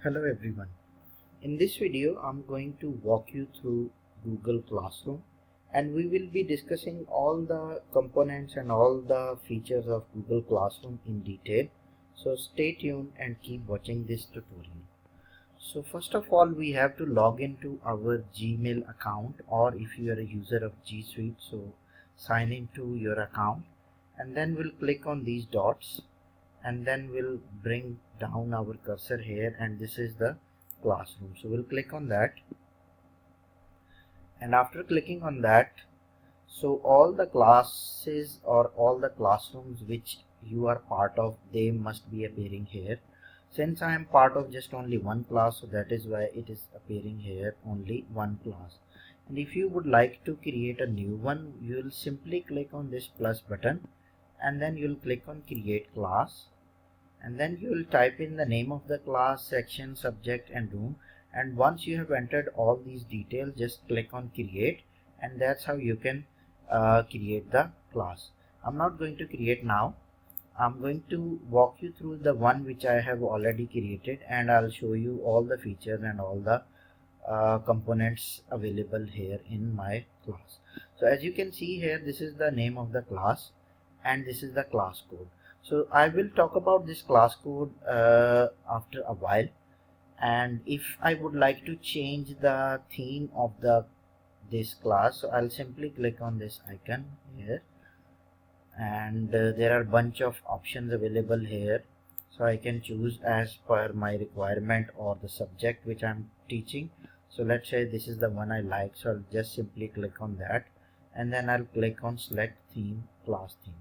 Hello everyone. In this video I'm going to walk you through Google Classroom, and we will be discussing all the components and all the features of Google Classroom in detail. So stay tuned and keep watching this tutorial. So first of all, we have to log into our Gmail account, or if you are a user of G Suite, so sign into your account, and then we'll click on these dots, and then we'll bring down our cursor here, and this is the classroom. So we'll click on that, and after clicking on that, so all the classes or all the classrooms which you are part of, they must be appearing here. Since I am part of just only one class, so that is why it is appearing here only one class. And if you would like to create a new one, you will simply click on this plus button, and then you'll click on create class, and then you will type in the name of the class, section, subject and room. And once you have entered all these details, just click on create, and that's how you can create the class. I'm not going to create now. I'm going to walk you through the one which I have already created, and I'll show you all the features and all the components available here in my class. So as you can see here, this is the name of the class and this is the class code. So I will talk about this class code after a while. And if I would like to change the theme of this class, so I'll simply click on this icon here, and there are bunch of options available here, so I can choose as per my requirement or the subject which I'm teaching. So let's say this is the one I like, so I'll just simply click on that, and then I'll click on select theme, class theme.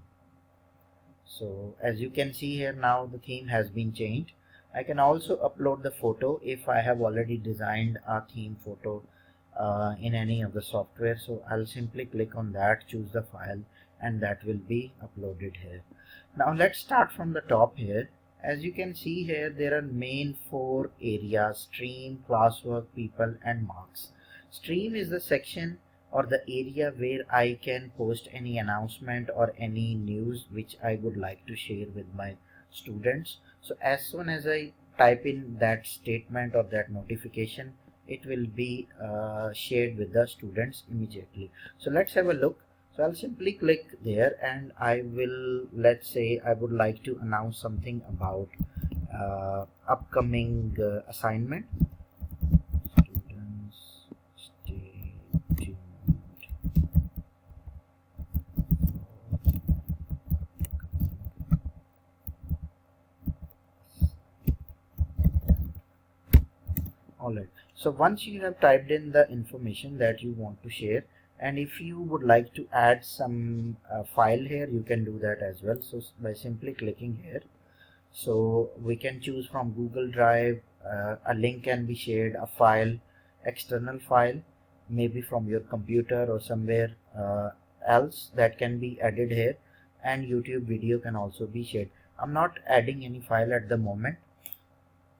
So as you can see here, now the theme has been changed. I can also upload the photo if I have already designed a theme photo in any of the software. So I'll simply click on that, choose the file, and that will be uploaded here. Now let's start from the top here. As you can see here, there are main four areas: stream, classwork, people and marks. Stream is the section or the area where I can post any announcement or any news which I would like to share with my students. So as soon as I type in that statement or that notification, it will be shared with the students immediately. So let's have a look. So I'll simply click there, and I will, let's say I would like to announce something about upcoming assignment. Students, stay tuned. Alright, so once you have typed in the information that you want to share, and if you would like to add some file here, you can do that as well. So by simply clicking here, so we can choose from Google Drive, a link can be shared, a file, external file, maybe from your computer or somewhere else that can be added here, and YouTube video can also be shared. I'm not adding any file at the moment.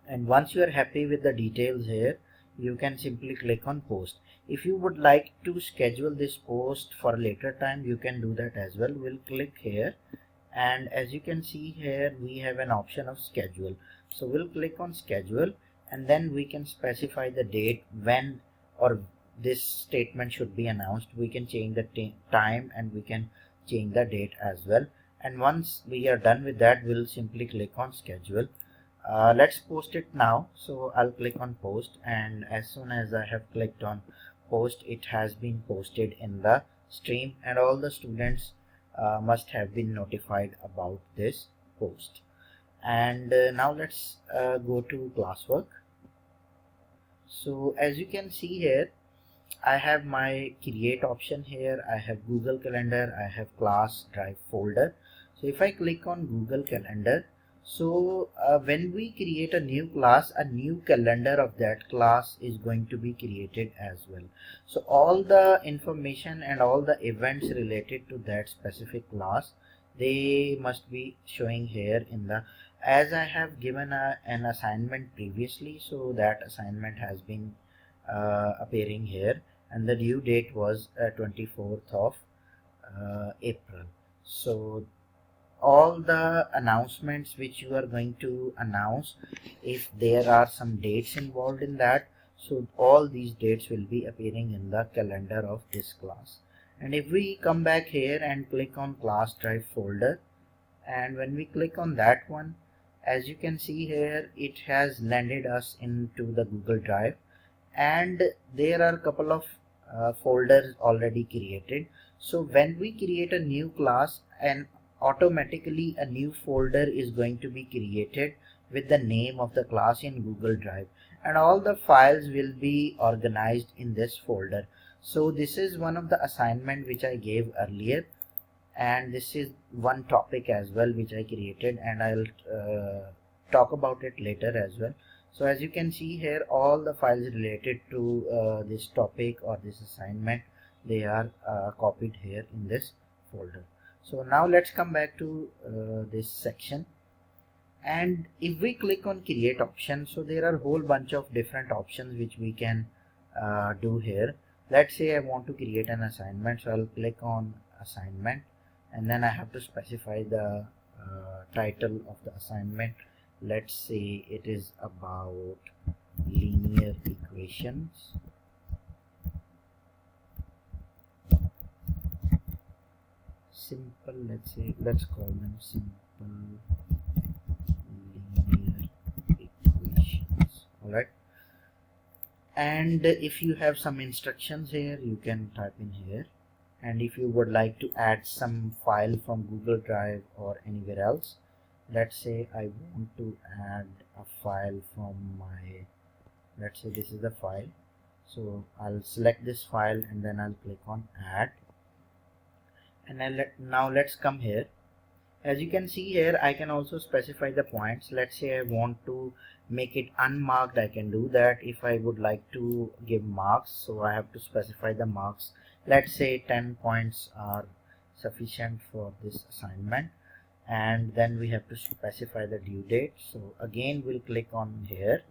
And once you are happy with the details here, you can simply click on post. If you would like to schedule this post for a later time, you can do that as well. We'll click here, and as you can see here, we have an option of schedule. So we'll click on schedule, and then we can specify the date when or this statement should be announced. We can change the time, and we can change the date as well. And once we are done with that, we'll simply click on schedule. Let's post it now. So I'll click on post, and as soon as I have clicked on post, it has been posted in the stream, and all the students must have been notified about this post. And now let's go to classwork. So as you can see here, I have my create option here, I have Google Calendar, I have class drive folder. So if I click on Google Calendar, so when we create a new class, a new calendar of that class is going to be created as well. So all the information and all the events related to that specific class, they must be showing here in the, as I have given an assignment previously, so that assignment has been appearing here, and the due date was 24th of April. So all the announcements which you are going to announce, if there are some dates involved in that, so all these dates will be appearing in the calendar of this class. And if we come back here and click on class drive folder, and when we click on that one, as you can see here, it has landed us into the Google Drive, and there are a couple of folders already created. So when we create a new class, and automatically a new folder is going to be created with the name of the class in Google Drive, and all the files will be organized in this folder. So this is one of the assignment which I gave earlier, and this is one topic as well which I created, and I'll talk about it later as well. So as you can see here, all the files related to this topic or this assignment, they are copied here in this folder. So now let's come back to this section, and if we click on create option, so there are a whole bunch of different options which we can do here. Let's say I want to create an assignment, so I'll click on assignment, and then I have to specify the title of the assignment. Let's say it is about linear equations. Simple, let's call them simple linear equations. All right. And if you have some instructions here, you can type in here. And if you would like to add some file from Google Drive or anywhere else, let's say I want to add a file from my, let's say this is the file, so I'll select this file and then I'll click on add, and now let's come here. As you can see here, I can also specify the points. Let's say I want to make it unmarked, I can do that. If I would like to give marks, so I have to specify the marks. Let's say 10 points are sufficient for this assignment, and then we have to specify the due date. So again we'll click on here,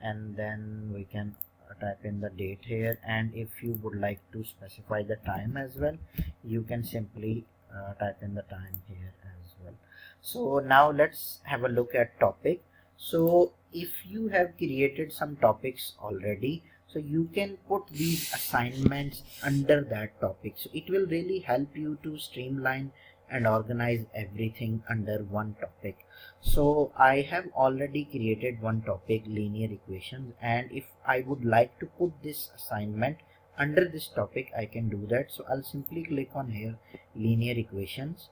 and then we can type in the date here, and if you would like to specify the time as well, you can simply type in the time here as well. So now let's have a look at topic. So if you have created some topics already, so you can put these assignments under that topic, so it will really help you to streamline and organize everything under one topic. So I have already created one topic, linear equations, and if I would like to put this assignment under this topic, I can do that. So I'll simply click on here, linear equations,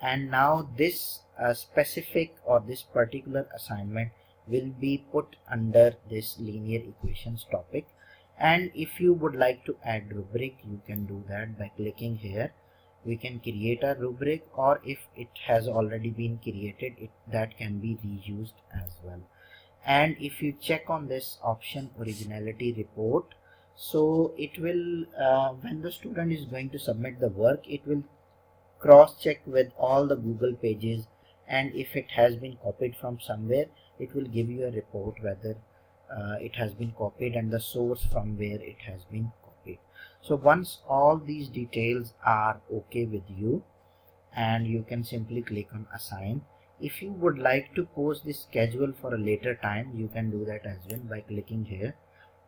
and now this specific or this particular assignment will be put under this linear equations topic. And if you would like to add rubric, you can do that by clicking here. We can create a rubric, or if it has already been created, that can be reused as well. And if you check on this option, originality report, so it will when the student is going to submit the work, it will cross check with all the Google pages, and if it has been copied from somewhere, it will give you a report whether it has been copied and the source from where it has been copied. So once all these details are okay with you, and you can simply click on assign. If you would like to post this schedule for a later time, you can do that as well by clicking here,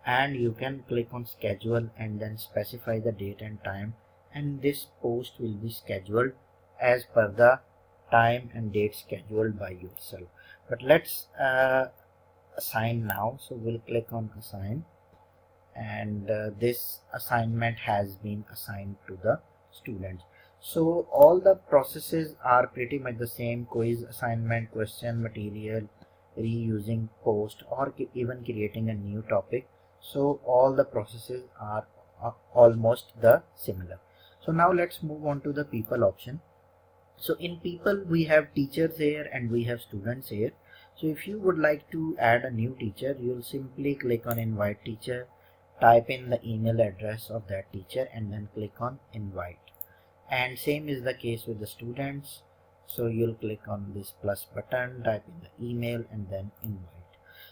and you can click on schedule and then specify the date and time, and this post will be scheduled as per the time and date scheduled by yourself. But let's assign now, so we'll click on assign, and this assignment has been assigned to the students. So all the processes are pretty much the same: quiz, assignment, question, material, reusing, post, or even creating a new topic. So all the processes are almost the similar. So now let's move on to the people option. So in people, we have teachers here and we have students here. So if you would like to add a new teacher, you'll simply click on invite teacher, type in the email address of that teacher, and then click on invite. And same is the case with the students. So you'll click on this plus button, type in the email, and then invite.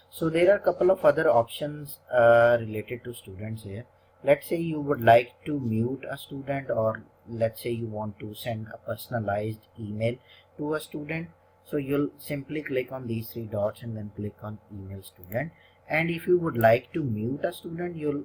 So there are a couple of other options related to students here. Let's say you would like to mute a student, or let's say you want to send a personalized email to a student, so you'll simply click on these three dots and then click on email student. And if you would like to mute a student, you'll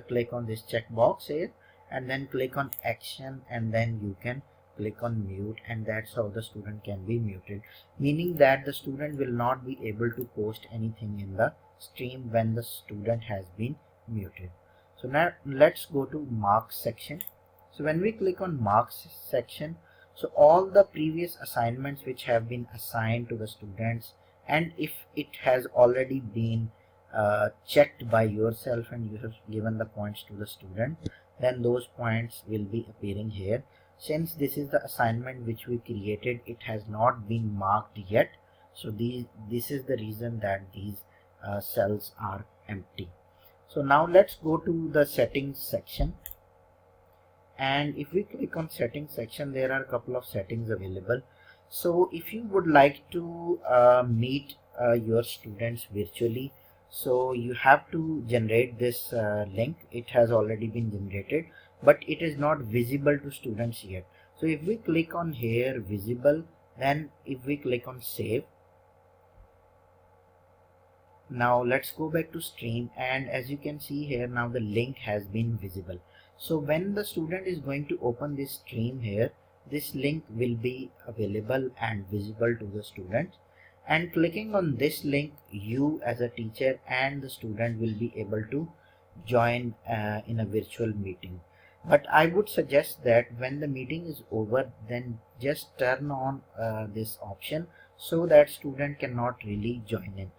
click on this checkbox here and then click on action, and then you can click on mute, and that's how the student can be muted, meaning that the student will not be able to post anything in the stream when the student has been muted. So now let's go to marks section. So when we click on marks section, so all the previous assignments which have been assigned to the students, and if it has already been checked by yourself and you have given the points to the student, then those points will be appearing here. Since this is the assignment which we created, it has not been marked yet, so this is the reason that these cells are empty. So now let's go to the settings section, and if we click on settings section, there are a couple of settings available. So if you would like to meet your students virtually, so you have to generate this link. It has already been generated, but it is not visible to students yet. So if we click on here visible, then if we click on save, now let's go back to stream, and as you can see here, now the link has been visible. So when the student is going to open this stream here, this link will be available and visible to the student, and clicking on this link, you as a teacher and the student will be able to join in a virtual meeting. But I would suggest that when the meeting is over, then just turn on this option so that student cannot really join in.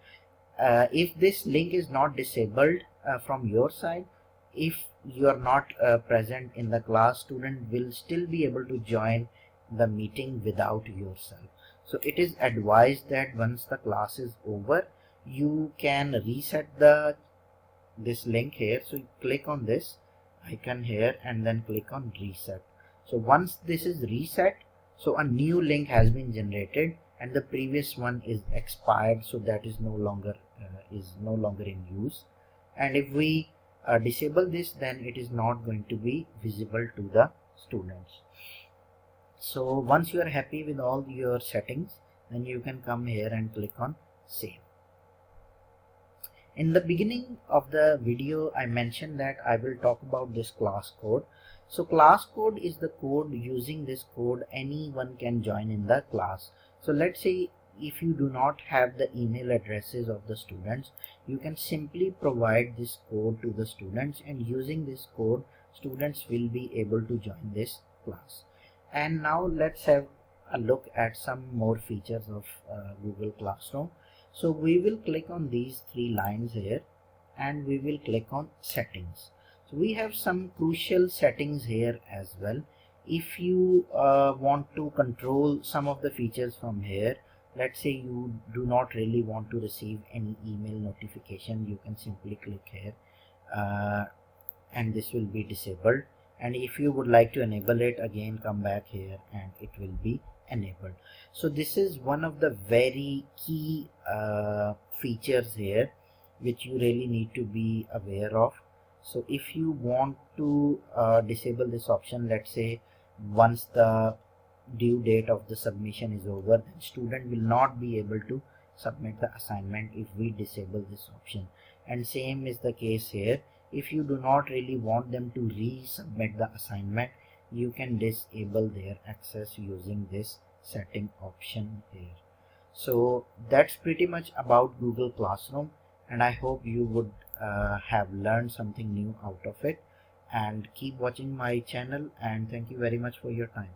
If this link is not disabled from your side, if you are not present in the class, student will still be able to join the meeting without yourself. So it is advised that once the class is over, you can reset this link here. So you click on this icon here and then click on reset. So once this is reset, so a new link has been generated and the previous one is expired, so that is no longer in use. And if we disable this, then it is not going to be visible to the students. So once you are happy with all your settings, then you can come here and click on save. In the beginning of the video, I mentioned that I will talk about this class code. So class code is the code. Using this code, anyone can join in the class. So let's say if you do not have the email addresses of the students, you can simply provide this code to the students, and using this code, students will be able to join this class. And now let's have a look at some more features of Google Classroom. So we will click on these three lines here and we will click on settings. So we have some crucial settings here as well. If you want to control some of the features from here, let's say you do not really want to receive any email notification, you can simply click here and this will be disabled. And if you would like to enable it, again come back here and it will be enabled. So this is one of the very key features here which you really need to be aware of. So if you want to disable this option, let's say once the due date of the submission is over, then student will not be able to submit the assignment if we disable this option. And same is the case here. If you do not really want them to resubmit the assignment, you can disable their access using this setting option here. So that's pretty much about Google Classroom, and I hope you would have learned something new out of it. And keep watching my channel, and thank you very much for your time.